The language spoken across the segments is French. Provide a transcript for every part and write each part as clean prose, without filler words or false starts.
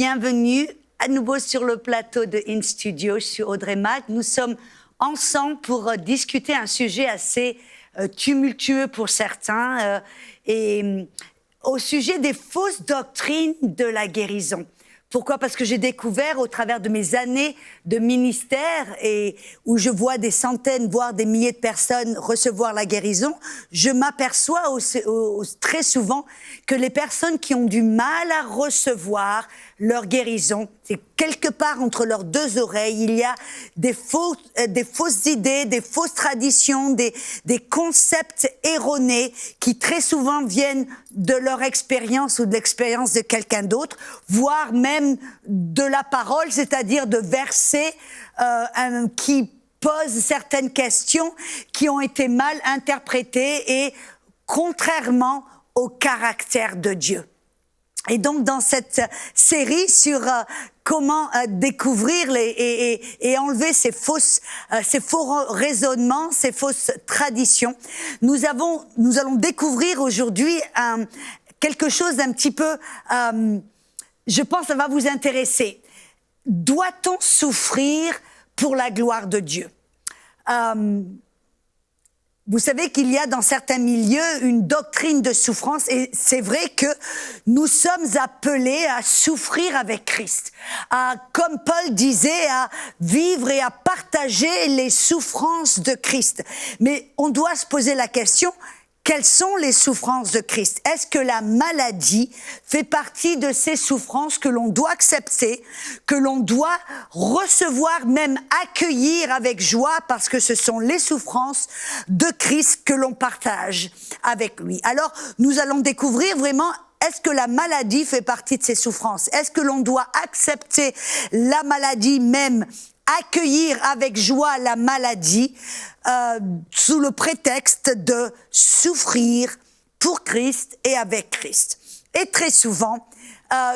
bienvenue à nouveau sur le plateau de In Studio. Je suis Audrey Mac. Nous sommes ensemble pour discuter un sujet assez tumultueux pour certains au sujet des fausses doctrines de la guérison. Pourquoi ? Parce que j'ai découvert au travers de mes années de ministère et où je vois des centaines, voire des milliers de personnes recevoir la guérison, je m'aperçois très souvent que les personnes qui ont du mal à recevoir leur guérison, c'est quelque part entre leurs deux oreilles, il y a des fausses idées, des fausses traditions, des concepts erronés qui très souvent viennent de leur expérience ou de l'expérience de quelqu'un d'autre, voire même de la parole, c'est-à-dire de versets qui posent certaines questions qui ont été mal interprétées et contrairement au caractère de Dieu. Et donc, dans cette série sur comment découvrir et enlever ces faux raisonnements, ces fausses traditions, nous allons découvrir aujourd'hui quelque chose d'un petit peu, je pense, ça va vous intéresser. Doit-on souffrir pour la gloire de Dieu ? Vous savez qu'il y a dans certains milieux une doctrine de souffrance et c'est vrai que nous sommes appelés à souffrir avec Christ, comme Paul disait, à vivre et à partager les souffrances de Christ. Mais on doit se poser la question, quelles sont les souffrances de Christ ? Est-ce que la maladie fait partie de ces souffrances que l'on doit accepter, que l'on doit recevoir, même accueillir avec joie, parce que ce sont les souffrances de Christ que l'on partage avec lui. Alors, nous allons découvrir vraiment, est-ce que la maladie fait partie de ces souffrances ? Est-ce que l'on doit accepter la maladie, même accueillir avec joie la maladie, sous le prétexte de souffrir pour Christ et avec Christ. Et très souvent,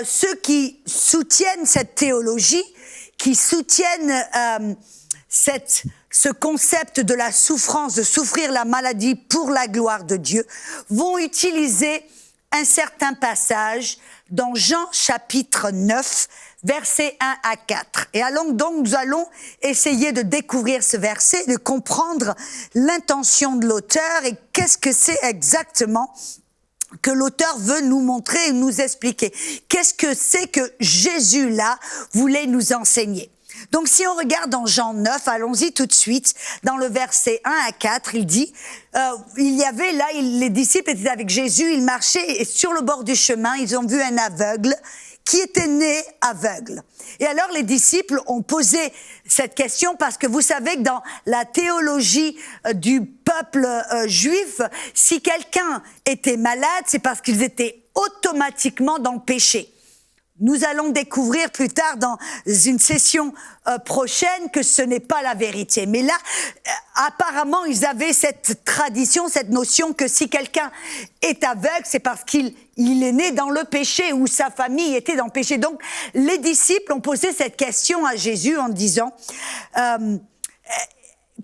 ceux qui soutiennent cette théologie, qui soutiennent ce concept de la souffrance, de souffrir la maladie pour la gloire de Dieu, vont utiliser un certain passage dans Jean chapitre 9, versets 1 à 4. Et donc, nous allons essayer de découvrir ce verset, de comprendre l'intention de l'auteur et qu'est-ce que c'est exactement que l'auteur veut nous montrer et nous expliquer. Qu'est-ce que c'est que Jésus, là, voulait nous enseigner ? Donc, si on regarde dans Jean 9, allons-y tout de suite, dans le verset 1 à 4, il dit, il y avait là, les disciples étaient avec Jésus, ils marchaient et sur le bord du chemin, ils ont vu un aveugle qui était né aveugle. Et alors les disciples ont posé cette question parce que vous savez que dans la théologie du peuple juif, si quelqu'un était malade, c'est parce qu'ils étaient automatiquement dans le péché. Nous allons découvrir plus tard dans une session prochaine que ce n'est pas la vérité. Mais là, apparemment, ils avaient cette tradition, cette notion que si quelqu'un est aveugle, c'est parce qu'il est né dans le péché ou sa famille était dans le péché. Donc, les disciples ont posé cette question à Jésus en disant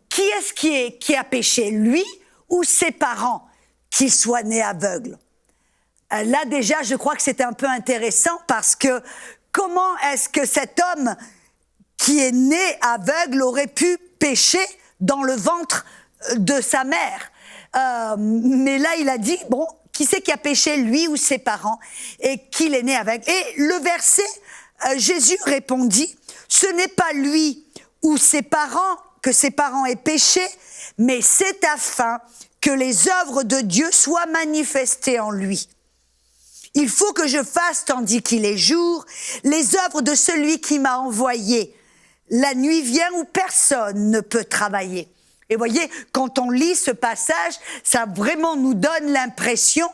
qui est-ce qui a péché, lui ou ses parents, qu'il soit né aveugle ? Là, déjà, je crois que c'est un peu intéressant parce que comment est-ce que cet homme qui est né aveugle aurait pu pécher dans le ventre de sa mère ? Mais là, il a dit, bon, qui c'est qui a péché, lui ou ses parents, et qu'il est né aveugle ? Et le verset, Jésus répondit, ce n'est pas lui ou ses parents que ses parents aient péché, mais c'est afin que les œuvres de Dieu soient manifestées en lui. Il faut que je fasse, tandis qu'il est jour, les œuvres de celui qui m'a envoyé. La nuit vient où personne ne peut travailler. Et voyez, quand on lit ce passage, ça vraiment nous donne l'impression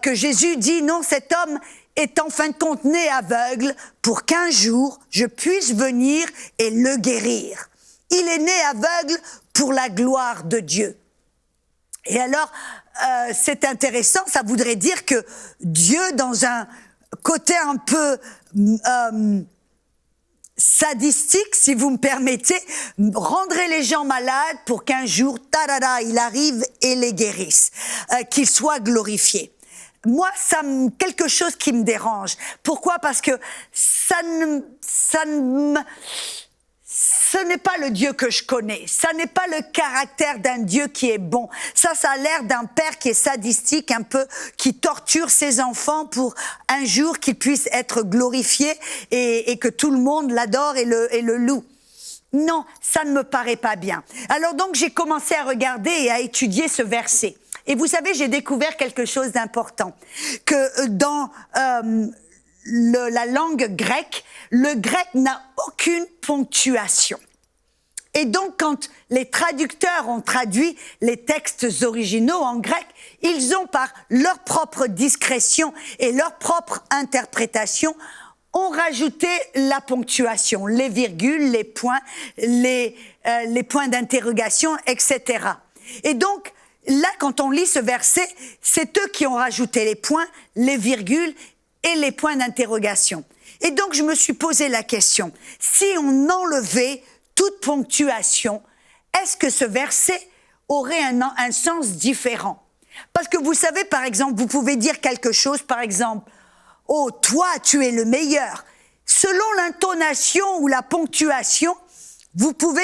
que Jésus dit, non, cet homme est en fin de compte né aveugle pour qu'un jour, je puisse venir et le guérir. Il est né aveugle pour la gloire de Dieu. Et alors, c'est intéressant, ça voudrait dire que Dieu, dans un côté un peu sadistique, si vous me permettez, rendrait les gens malades pour qu'un jour, il arrive et les guérisse, qu'il soit glorifié. moi, quelque chose qui me dérange. Pourquoi? Parce que ce n'est pas le Dieu que je connais. Ça n'est pas le caractère d'un Dieu qui est bon. Ça a l'air d'un père qui est sadistique, un peu, qui torture ses enfants pour un jour qu'il puisse être glorifié et que tout le monde l'adore et le loue. Non, ça ne me paraît pas bien. Alors donc, j'ai commencé à regarder et à étudier ce verset. Et vous savez, j'ai découvert quelque chose d'important. Que dans la langue grecque, le grec n'a aucune ponctuation. Et donc, quand les traducteurs ont traduit les textes originaux en grec, ils ont, par leur propre discrétion et leur propre interprétation, ont rajouté la ponctuation, les virgules, les points, les points d'interrogation, etc. Et donc, là, quand on lit ce verset, c'est eux qui ont rajouté les points, les virgules et les points d'interrogation. Et donc, je me suis posé la question, si on enlevait toute ponctuation, est-ce que ce verset aurait un sens différent? Parce que vous savez, par exemple, vous pouvez dire quelque chose, par exemple, « Oh, toi, tu es le meilleur ». Selon l'intonation ou la ponctuation,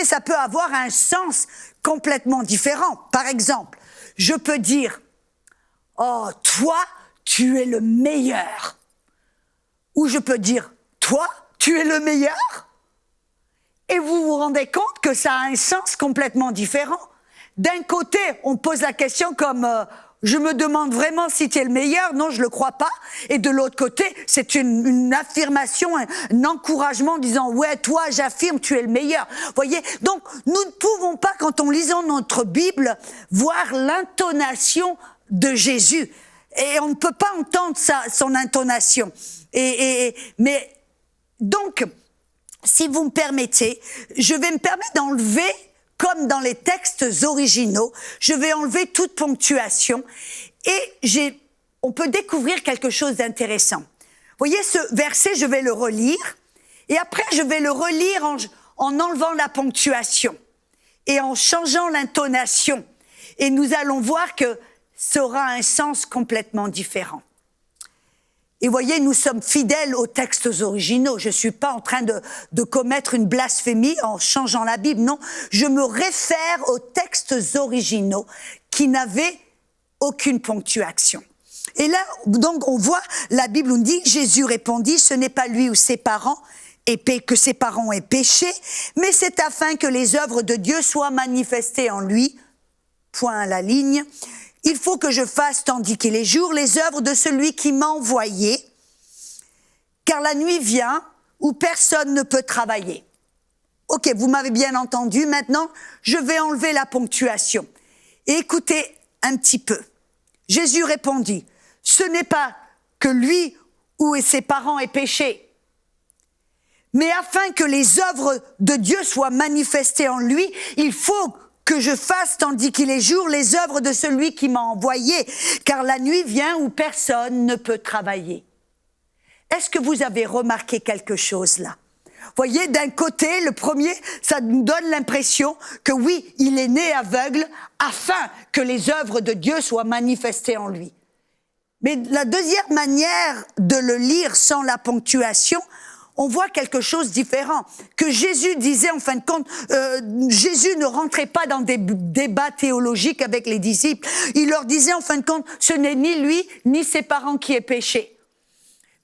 ça peut avoir un sens complètement différent. Par exemple, je peux dire « Oh, toi, tu es le meilleur ». Ou je peux dire « Toi, tu es le meilleur ». Et vous vous rendez compte que ça a un sens complètement différent. D'un côté, on pose la question comme je me demande vraiment si tu es le meilleur, non, je le crois pas. Et de l'autre côté, c'est une affirmation, un encouragement disant ouais, toi, j'affirme, tu es le meilleur. Voyez, donc nous ne pouvons pas, quand on lisant notre Bible, voir l'intonation de Jésus. Et on ne peut pas entendre son intonation. Mais donc, si vous me permettez, je vais me permettre d'enlever, comme dans les textes originaux, je vais enlever toute ponctuation et on peut découvrir quelque chose d'intéressant. Vous voyez, ce verset, je vais le relire et après, je vais le relire en enlevant la ponctuation et en changeant l'intonation. Et nous allons voir que ça aura un sens complètement différent. Et voyez, nous sommes fidèles aux textes originaux. Je ne suis pas en train de commettre une blasphémie en changeant la Bible. Non, je me réfère aux textes originaux qui n'avaient aucune ponctuation. Et là, donc, on voit, la Bible nous dit, Jésus répondit, ce n'est pas lui ou ses parents que ses parents aient péché, mais c'est afin que les œuvres de Dieu soient manifestées en lui. Point à la ligne. Il faut que je fasse, tandis qu'il est jour, les œuvres de celui qui m'a envoyé, car la nuit vient où personne ne peut travailler. Ok, vous m'avez bien entendu, maintenant, je vais enlever la ponctuation. Et écoutez un petit peu. Jésus répondit, ce n'est pas que lui ou ses parents aient péché, mais afin que les œuvres de Dieu soient manifestées en lui, il faut que je fasse, tandis qu'il est jour, les œuvres de celui qui m'a envoyé, car la nuit vient où personne ne peut travailler. Est-ce que vous avez remarqué quelque chose là? Voyez, d'un côté, le premier, ça nous donne l'impression que oui, il est né aveugle afin que les œuvres de Dieu soient manifestées en lui. Mais la deuxième manière de le lire sans la ponctuation, on voit quelque chose de différent. Que Jésus disait, en fin de compte, Jésus ne rentrait pas dans des débats théologiques avec les disciples. Il leur disait, en fin de compte, ce n'est ni lui, ni ses parents qui aient péché.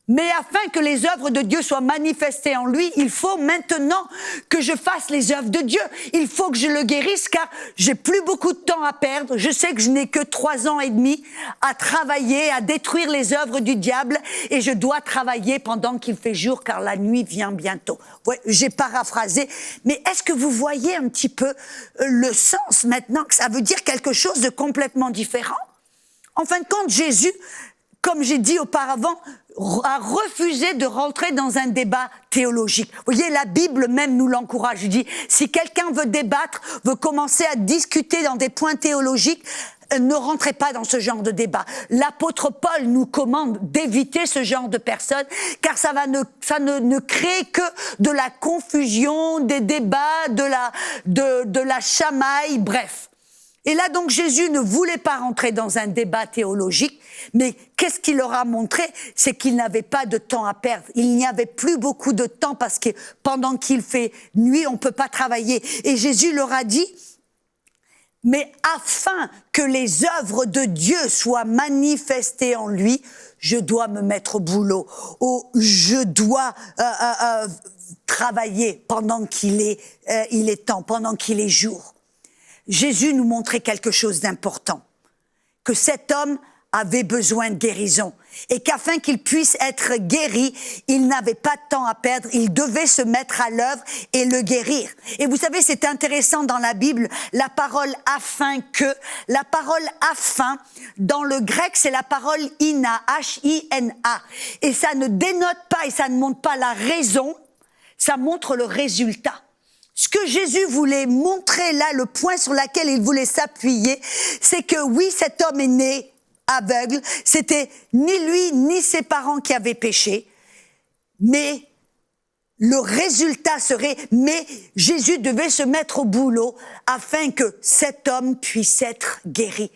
Mais afin que les œuvres de Dieu soient manifestées en lui, il faut maintenant que je fasse les œuvres de Dieu. Il faut que je le guérisse car j'ai plus beaucoup de temps à perdre. Je sais que je n'ai que 3 ans et demi à travailler, à détruire les œuvres du diable et je dois travailler pendant qu'il fait jour car la nuit vient bientôt. Ouais, j'ai paraphrasé, mais est-ce que vous voyez un petit peu le sens maintenant que ça veut dire quelque chose de complètement différent? En fin de compte, Jésus, comme j'ai dit auparavant, a refusé de rentrer dans un débat théologique. Vous voyez, la Bible même nous l'encourage. Je dis, si quelqu'un veut débattre, veut commencer à discuter dans des points théologiques, ne rentrez pas dans ce genre de débat. L'apôtre Paul nous commande d'éviter ce genre de personnes, car ça ne crée que de la confusion, des débats, de la chamaille, bref. Et là, donc, Jésus ne voulait pas rentrer dans un débat théologique, mais qu'est-ce qu'il leur a montré? C'est qu'il n'avait pas de temps à perdre. Il n'y avait plus beaucoup de temps parce que pendant qu'il fait nuit, on ne peut pas travailler. Et Jésus leur a dit, mais afin que les œuvres de Dieu soient manifestées en lui, je dois me mettre au boulot, ou je dois travailler pendant qu'il est temps, pendant qu'il est jour. Jésus nous montrait quelque chose d'important, que cet homme avait besoin de guérison et qu'afin qu'il puisse être guéri, il n'avait pas de temps à perdre, il devait se mettre à l'œuvre et le guérir. Et vous savez, c'est intéressant dans la Bible, la parole « afin que », la parole « afin », dans le grec, c'est la parole « ina », H-I-N-A. Et ça ne dénote pas et ça ne montre pas la raison, ça montre le résultat. Ce que Jésus voulait montrer là, le point sur lequel il voulait s'appuyer, c'est que oui, cet homme est né aveugle, c'était ni lui ni ses parents qui avaient péché, mais le résultat serait, mais Jésus devait se mettre au boulot afin que cet homme puisse être guéri.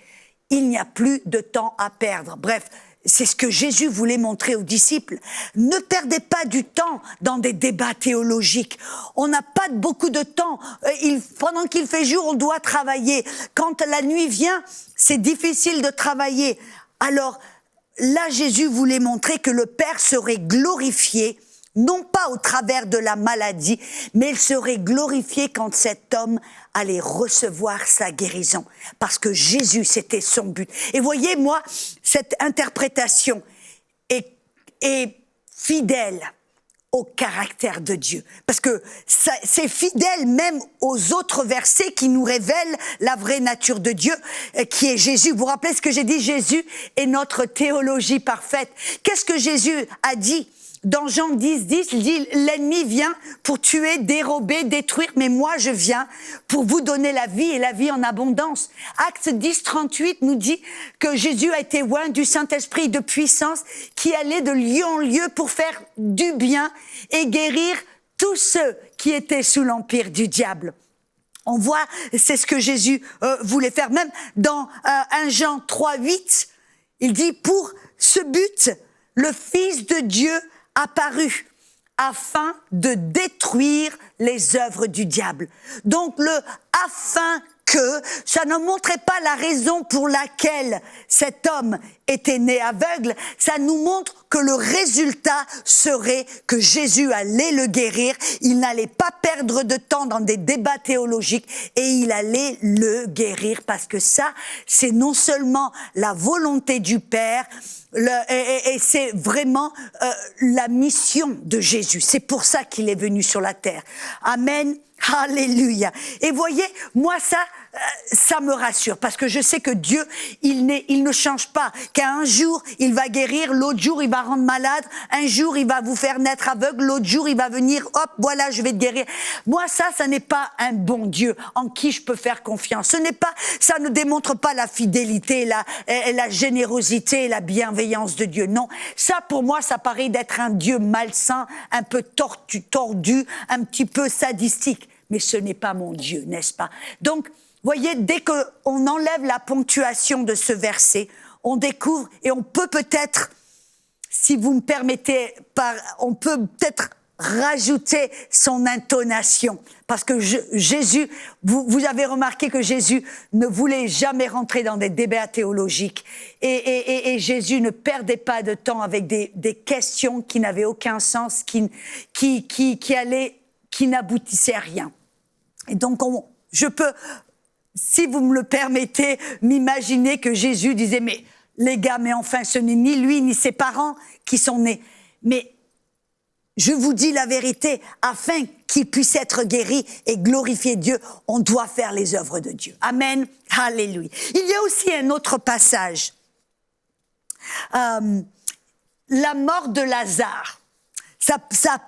Il n'y a plus de temps à perdre. Bref, c'est ce que Jésus voulait montrer aux disciples. Ne perdez pas du temps dans des débats théologiques. On n'a pas beaucoup de temps. Pendant qu'il fait jour, on doit travailler. Quand la nuit vient, c'est difficile de travailler. Alors là, Jésus voulait montrer que le Père serait glorifié, non pas au travers de la maladie, mais il serait glorifié quand cet homme allait recevoir sa guérison. Parce que Jésus, c'était son but. Et voyez, moi, cette interprétation est fidèle au caractère de Dieu. Parce que c'est fidèle même aux autres versets qui nous révèlent la vraie nature de Dieu, qui est Jésus. Vous vous rappelez ce que j'ai dit? Jésus est notre théologie parfaite. Qu'est-ce que Jésus a dit? Dans Jean 10, il dit, l'ennemi vient pour tuer, dérober, détruire, mais moi je viens pour vous donner la vie et la vie en abondance. Acte 10, 38 nous dit que Jésus a été oint du Saint-Esprit de puissance qui allait de lieu en lieu pour faire du bien et guérir tous ceux qui étaient sous l'empire du diable. On voit, c'est ce que Jésus voulait faire. Même dans 1 Jean 3, 8, il dit, pour ce but, le Fils de Dieu apparu afin de détruire les œuvres du diable. Donc le « afin que », ça ne montrait pas la raison pour laquelle cet homme était né aveugle, ça nous montre que le résultat serait que Jésus allait le guérir, il n'allait pas perdre de temps dans des débats théologiques et il allait le guérir parce que ça, c'est non seulement la volonté du Père, et c'est vraiment la mission de Jésus. C'est pour ça qu'il est venu sur la terre. Amen. Alléluia. Et voyez, moi ça me rassure parce que je sais que Dieu, il ne change pas. Qu'un jour, il va guérir, l'autre jour, il va rendre malade, un jour, il va vous faire naître aveugle, l'autre jour, il va venir, hop, voilà, je vais te guérir. Moi, ça n'est pas un bon Dieu en qui je peux faire confiance. Ça ne démontre pas la fidélité, la générosité, la bienveillance de Dieu. Non, ça, pour moi, ça paraît d'être un Dieu malsain, un peu tordu, un petit peu sadistique. Mais ce n'est pas mon Dieu, n'est-ce pas? Donc, voyez, dès qu'on enlève la ponctuation de ce verset, on découvre, et on peut peut-être, si vous me permettez, on peut peut-être rajouter son intonation. Parce que Jésus, vous avez remarqué que Jésus ne voulait jamais rentrer dans des débats théologiques. Et Jésus ne perdait pas de temps avec des questions qui n'avaient aucun sens, qui n'aboutissaient à rien. Et donc, je peux, si vous me le permettez, m'imaginer que Jésus disait, mais les gars, mais enfin, ce n'est ni lui ni ses parents qui sont nés. Mais je vous dis la vérité, afin qu'il puisse être guéri et glorifier Dieu, on doit faire les œuvres de Dieu. Amen. Alléluia. Il y a aussi un autre passage. La mort de Lazare. Ça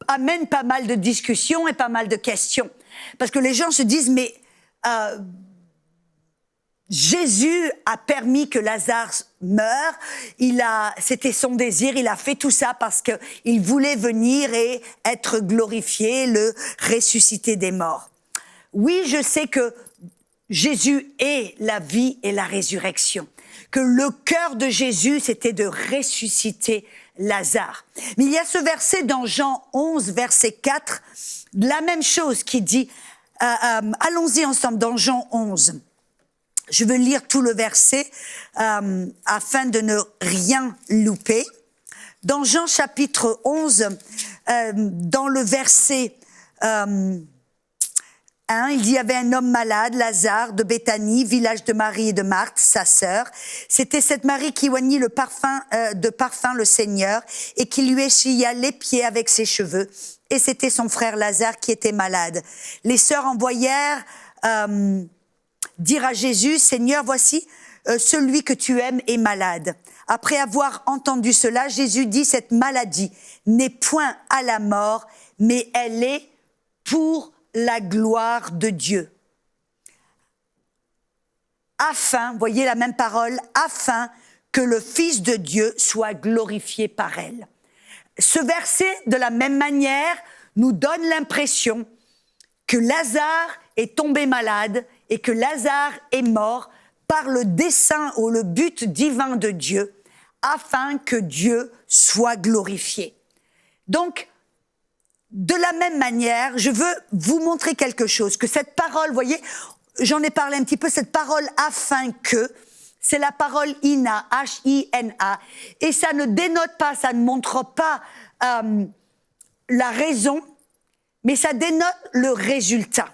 amène pas mal de discussions et pas mal de questions. Parce que les gens se disent, mais Jésus a permis que Lazare meure, c'était son désir, il a fait tout ça parce qu'il voulait venir et être glorifié, le ressusciter des morts. Oui, je sais que Jésus est la vie et la résurrection. Que le cœur de Jésus, c'était de ressusciter Lazare. Mais il y a ce verset dans Jean 11, verset 4, la même chose qui dit, allons-y ensemble dans Jean 11. Je veux lire tout le verset afin de ne rien louper. Dans Jean chapitre 11, dans le verset 1, il y avait un homme malade, Lazare, de Béthanie, village de Marie et de Marthe, sa sœur. C'était cette Marie qui oignit de parfum le Seigneur et qui lui essuya les pieds avec ses cheveux. Et c'était son frère Lazare qui était malade. Les sœurs envoyèrent dire à Jésus, « Seigneur, voici, celui que tu aimes est malade. » Après avoir entendu cela, Jésus dit, « Cette maladie n'est point à la mort, mais elle est pour la gloire de Dieu. » Afin, voyez la même parole, afin que le Fils de Dieu soit glorifié par elle. Ce verset, de la même manière, nous donne l'impression que Lazare est tombé malade et que Lazare est mort par le dessein ou le but divin de Dieu, afin que Dieu soit glorifié. Donc, de la même manière, je veux vous montrer quelque chose, que cette parole, vous voyez, j'en ai parlé un petit peu, cette parole « afin que », c'est la parole « ina », H-I-N-A, et ça ne dénote pas, ça ne montre pas la raison, mais ça dénote le résultat.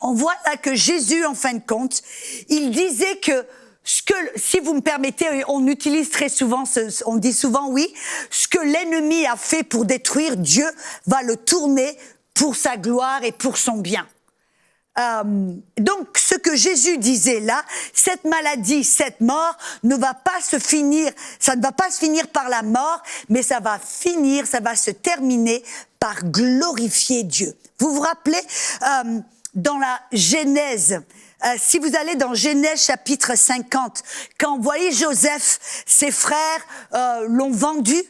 On voit là que Jésus, en fin de compte, il disait que si vous me permettez, on utilise très souvent, on dit souvent oui, ce que l'ennemi a fait pour détruire, Dieu va le tourner pour sa gloire et pour son bien. Donc, ce que Jésus disait là, cette maladie, cette mort, ne va pas se finir, ça ne va pas se finir par la mort, mais ça va se terminer par glorifier Dieu. Vous vous rappelez, dans la Genèse, si vous allez dans Genèse chapitre 50, quand vous voyez Joseph, ses frères l'ont vendu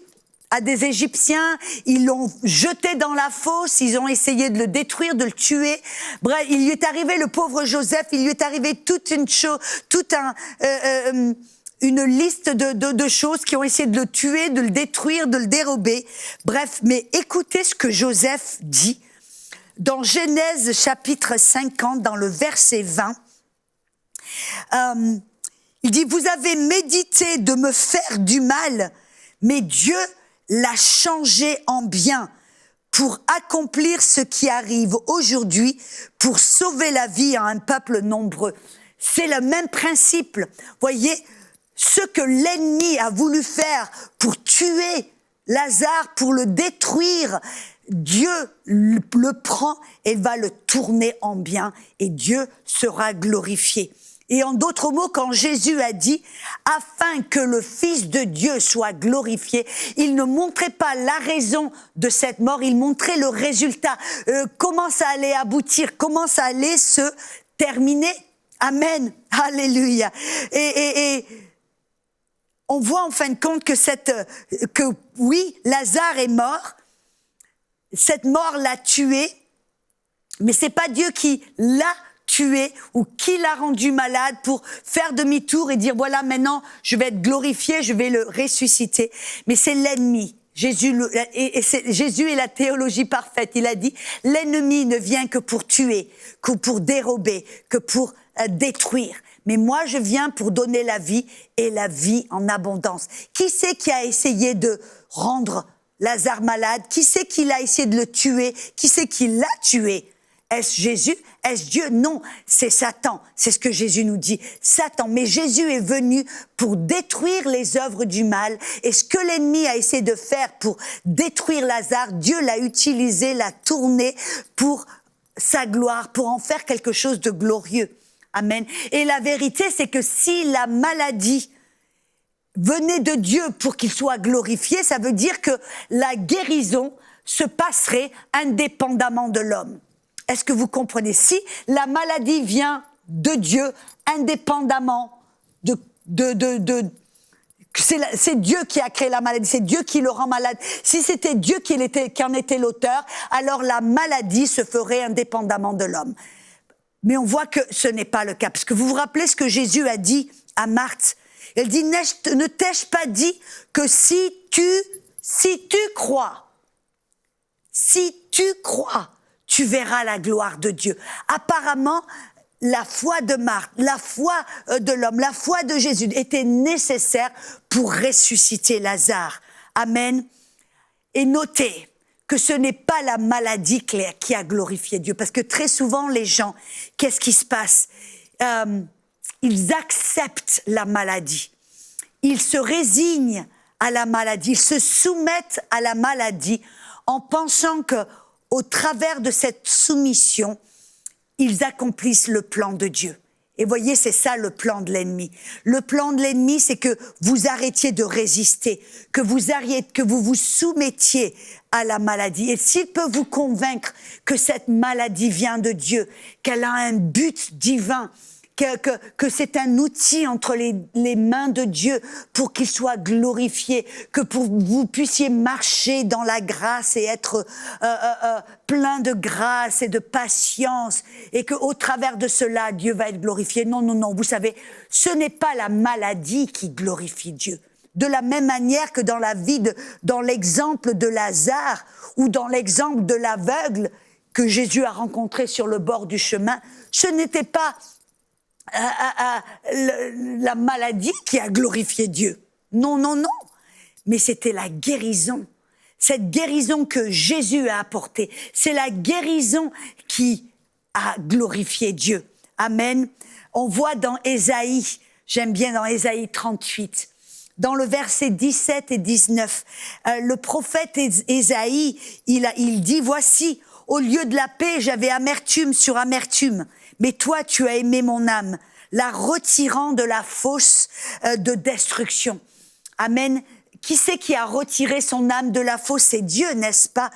à des Égyptiens, ils l'ont jeté dans la fosse, ils ont essayé de le détruire, de le tuer. Bref, il lui est arrivé, le pauvre Joseph, il lui est arrivé une liste de choses qui ont essayé de le tuer, de le détruire, de le dérober. Bref, mais écoutez ce que Joseph dit. Dans Genèse chapitre 50, dans le verset 20, il dit « Vous avez médité de me faire du mal, mais Dieu l'a changé en bien pour accomplir ce qui arrive aujourd'hui, pour sauver la vie à un peuple nombreux. » C'est le même principe. Voyez, ce que l'ennemi a voulu faire pour tuer Lazare, pour le détruire, Dieu le prend et va le tourner en bien et Dieu sera glorifié. Et en d'autres mots, quand Jésus a dit « afin que le Fils de Dieu soit glorifié », il ne montrait pas la raison de cette mort, il montrait le résultat, comment ça allait aboutir, comment ça allait se terminer. Amen, alléluia. Et on voit en fin de compte que oui, Lazare est mort, cette mort l'a tué, mais c'est pas Dieu qui l'a tué ou qui l'a rendu malade pour faire demi-tour et dire voilà maintenant je vais être glorifié, je vais le ressusciter. Mais c'est l'ennemi. Jésus est la théologie parfaite. Il a dit l'ennemi ne vient que pour tuer, que pour dérober, que pour détruire. Mais moi je viens pour donner la vie et la vie en abondance. Qui c'est qui a essayé de rendre Lazare malade? Qui c'est qui l'a essayé de le tuer? Qui c'est qui l'a tué? Est-ce Jésus? Est-ce Dieu? Non, c'est Satan. C'est ce que Jésus nous dit. Satan. Mais Jésus est venu pour détruire les œuvres du mal. Et ce que l'ennemi a essayé de faire pour détruire Lazare, Dieu l'a utilisé, l'a tourné pour sa gloire, pour en faire quelque chose de glorieux. Amen. Et la vérité, c'est que si la maladie venait de Dieu pour qu'il soit glorifié, ça veut dire que la guérison se passerait indépendamment de l'homme. Est-ce que vous comprenez? Si la maladie vient de Dieu, indépendamment c'est Dieu qui a créé la maladie, c'est Dieu qui le rend malade. Si c'était Dieu qui en était l'auteur, alors la maladie se ferait indépendamment de l'homme. Mais on voit que ce n'est pas le cas. Parce que vous vous rappelez ce que Jésus a dit à Marthe. Il dit, ne t'ai-je pas dit que si tu crois, tu verras la gloire de Dieu. Apparemment, la foi de Marthe, la foi de l'homme, la foi de Jésus était nécessaire pour ressusciter Lazare. Amen. Et notez que ce n'est pas la maladie qui a glorifié Dieu. Parce que très souvent, les gens, qu'est-ce qui se passe? Ils acceptent la maladie. Ils se résignent à la maladie. Ils se soumettent à la maladie en pensant qu'au travers de cette soumission, ils accomplissent le plan de Dieu. Et voyez, c'est ça le plan de l'ennemi. Le plan de l'ennemi, c'est que vous arrêtiez de résister, que vous vous soumettiez à la maladie. Et s'il peut vous convaincre que cette maladie vient de Dieu, qu'elle a un but divin, que c'est un outil entre les mains de Dieu pour qu'il soit glorifié, que vous puissiez marcher dans la grâce et être plein de grâce et de patience, et qu'au travers de cela, Dieu va être glorifié. Non, non, non, vous savez, ce n'est pas la maladie qui glorifie Dieu. De la même manière que dans l'exemple de Lazare ou dans l'exemple de l'aveugle que Jésus a rencontré sur le bord du chemin, ce n'était pas la maladie qui a glorifié Dieu. Non, non, non. Mais c'était la guérison. Cette guérison que Jésus a apportée. C'est la guérison qui a glorifié Dieu. Amen. On voit dans Ésaïe, j'aime bien dans Ésaïe 38, dans le verset 17 et 19, le prophète Ésaïe, il dit, voici, au lieu de la paix, j'avais amertume sur amertume. Mais toi, tu as aimé mon âme, la retirant de la fosse de destruction. Amen. Qui c'est qui a retiré son âme de la fosse? C'est Dieu, n'est-ce pas?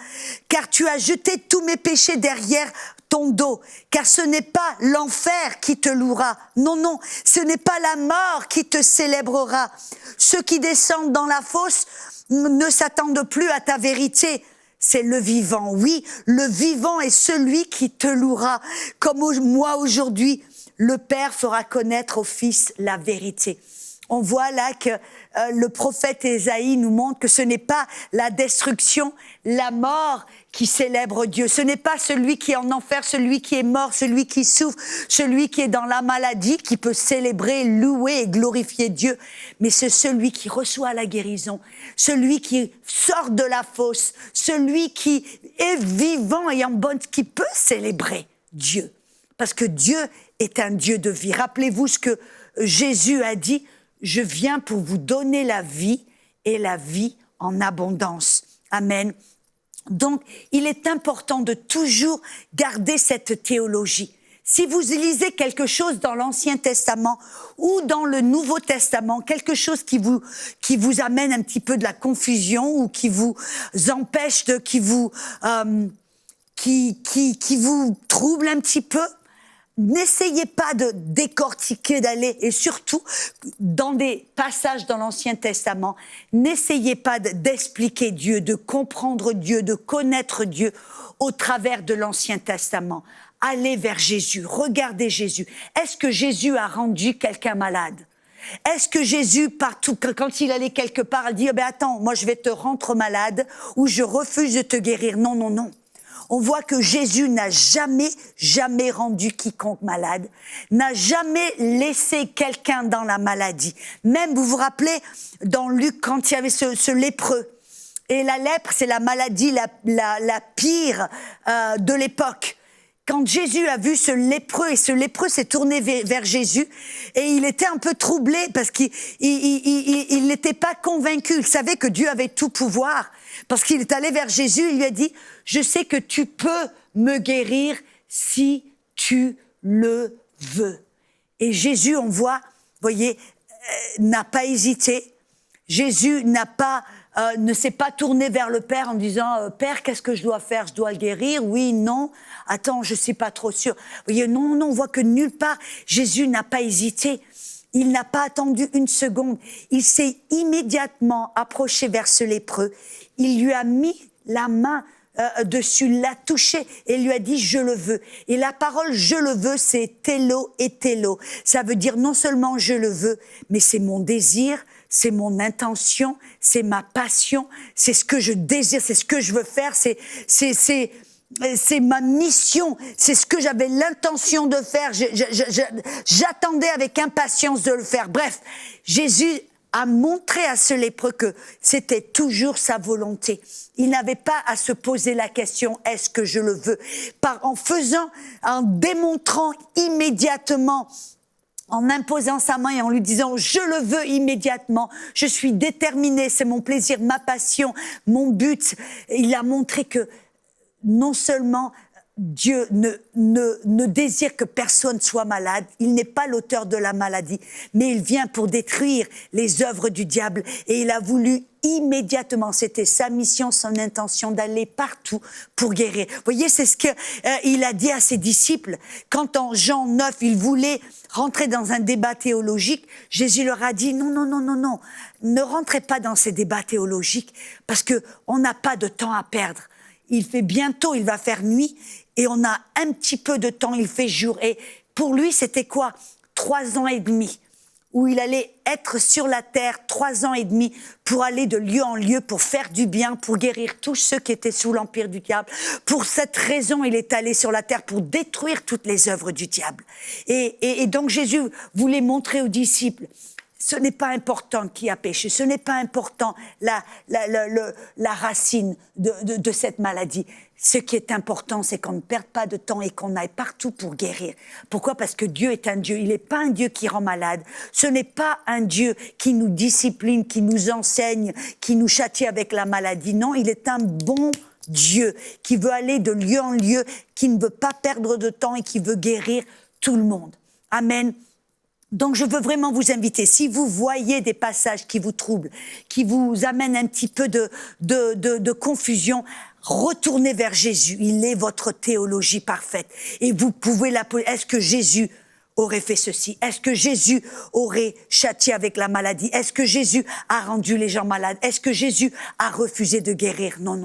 Car tu as jeté tous mes péchés derrière ton dos. Car ce n'est pas l'enfer qui te louera. Non, non, ce n'est pas la mort qui te célébrera. Ceux qui descendent dans la fosse ne s'attendent plus à ta vérité. C'est le vivant, oui, le vivant est celui qui te louera. Comme moi aujourd'hui, le Père fera connaître au Fils la vérité. On voit là que le prophète Ésaïe nous montre que ce n'est pas la destruction, la mort qui célèbre Dieu. Ce n'est pas celui qui est en enfer, celui qui est mort, celui qui souffre, celui qui est dans la maladie qui peut célébrer, louer et glorifier Dieu. Mais c'est celui qui reçoit la guérison, celui qui sort de la fosse, celui qui est vivant et en bonne, qui peut célébrer Dieu. Parce que Dieu est un Dieu de vie. Rappelez-vous ce que Jésus a dit, je viens pour vous donner la vie et la vie en abondance. Amen. Donc, il est important de toujours garder cette théologie. Si vous lisez quelque chose dans l'Ancien Testament ou dans le Nouveau Testament, quelque chose qui vous amène un petit peu de la confusion ou qui vous empêche qui vous trouble un petit peu, n'essayez pas de décortiquer, d'aller, et surtout, dans des passages dans l'Ancien Testament, n'essayez pas d'expliquer Dieu, de comprendre Dieu, de connaître Dieu au travers de l'Ancien Testament. Allez vers Jésus, regardez Jésus. Est-ce que Jésus a rendu quelqu'un malade? Est-ce que Jésus, partout, quand il allait quelque part, il dit, attends, moi je vais te rendre malade, ou je refuse de te guérir? Non, non, non. On voit que Jésus n'a jamais rendu quiconque malade, n'a jamais laissé quelqu'un dans la maladie. Même, vous vous rappelez, dans Luc, quand il y avait ce lépreux, et la lèpre, c'est la maladie la pire de l'époque. Quand Jésus a vu ce lépreux, et ce lépreux s'est tourné vers Jésus, et il était un peu troublé parce qu'il n'était pas convaincu. Il savait que Dieu avait tout pouvoir, parce qu'il est allé vers Jésus, il lui a dit, je sais que tu peux me guérir si tu le veux. Et Jésus, on voit, voyez, n'a pas hésité. Jésus ne s'est pas tourné vers le Père en disant « Père, qu'est-ce que je dois faire? Je dois le guérir? Oui, non. Attends, je ne suis pas trop sûr. » Vous voyez, non, on voit que nulle part, Jésus n'a pas hésité. Il n'a pas attendu une seconde. Il s'est immédiatement approché vers ce lépreux. Il lui a mis la main dessus, l'a touché et lui a dit « je le veux ». Et la parole « je le veux », c'est « télo » et « télo ». Ça veut dire non seulement « je le veux », mais c'est mon désir, c'est mon intention, c'est ma passion, c'est ce que je désire, c'est ce que je veux faire, c'est ma mission, c'est ce que j'avais l'intention de faire. J'attendais avec impatience de le faire. Bref, Jésus a montré à ce lépreux que c'était toujours sa volonté. Il n'avait pas à se poser la question « est-ce que je le veux ?» en démontrant immédiatement, en imposant sa main et en lui disant « je le veux immédiatement, je suis déterminé, c'est mon plaisir, ma passion, mon but ». Il a montré que non seulement Dieu ne désire que personne soit malade, il n'est pas l'auteur de la maladie, mais il vient pour détruire les œuvres du diable. Et il a voulu immédiatement, c'était sa mission, son intention d'aller partout pour guérir. Vous voyez, c'est ce qu'il a dit à ses disciples. Quand en Jean 9, il voulait rentrer dans un débat théologique, Jésus leur a dit non, ne rentrez pas dans ces débats théologiques parce qu'on n'a pas de temps à perdre. Il va faire nuit et on a un petit peu de temps, il fait jour. Et pour lui, c'était quoi? 3 ans et demi, où il allait être sur la terre 3 ans et demi pour aller de lieu en lieu, pour faire du bien, pour guérir tous ceux qui étaient sous l'empire du diable. Pour cette raison, il est allé sur la terre pour détruire toutes les œuvres du diable. Et donc Jésus voulait montrer aux disciples, ce n'est pas important qui a péché, ce n'est pas important la racine de cette maladie. Ce qui est important, c'est qu'on ne perde pas de temps et qu'on aille partout pour guérir. Pourquoi? Parce que Dieu est un Dieu. Il n'est pas un Dieu qui rend malade. Ce n'est pas un Dieu qui nous discipline, qui nous enseigne, qui nous châtie avec la maladie. Non, il est un bon Dieu qui veut aller de lieu en lieu, qui ne veut pas perdre de temps et qui veut guérir tout le monde. Amen. Donc, je veux vraiment vous inviter, si vous voyez des passages qui vous troublent, qui vous amènent un petit peu de confusion, retournez vers Jésus. Il est votre théologie parfaite. Et vous pouvez l'appeler. Est-ce que Jésus aurait fait ceci? Est-ce que Jésus aurait châtié avec la maladie? Est-ce que Jésus a rendu les gens malades? Est-ce que Jésus a refusé de guérir? Non.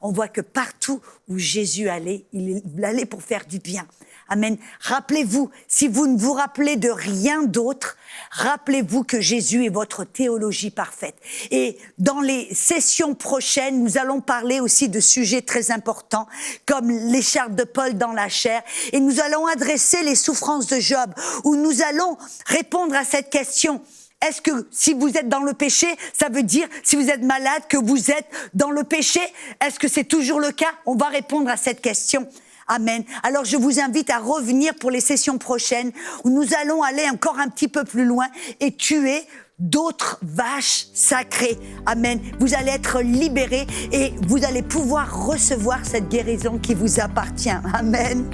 On voit que partout où Jésus allait, il allait pour faire du bien. Amen. Rappelez-vous, si vous ne vous rappelez de rien d'autre, rappelez-vous que Jésus est votre théologie parfaite. Et dans les sessions prochaines, nous allons parler aussi de sujets très importants, comme l'écharpe de Paul dans la chair. Et nous allons adresser les souffrances de Job, où nous allons répondre à cette question. Est-ce que si vous êtes dans le péché, ça veut dire, si vous êtes malade, que vous êtes dans le péché? Est-ce que c'est toujours le cas? On va répondre à cette question. Amen. Alors je vous invite à revenir pour les sessions prochaines où nous allons aller encore un petit peu plus loin et tuer d'autres vaches sacrées. Amen. Vous allez être libérés et vous allez pouvoir recevoir cette guérison qui vous appartient. Amen.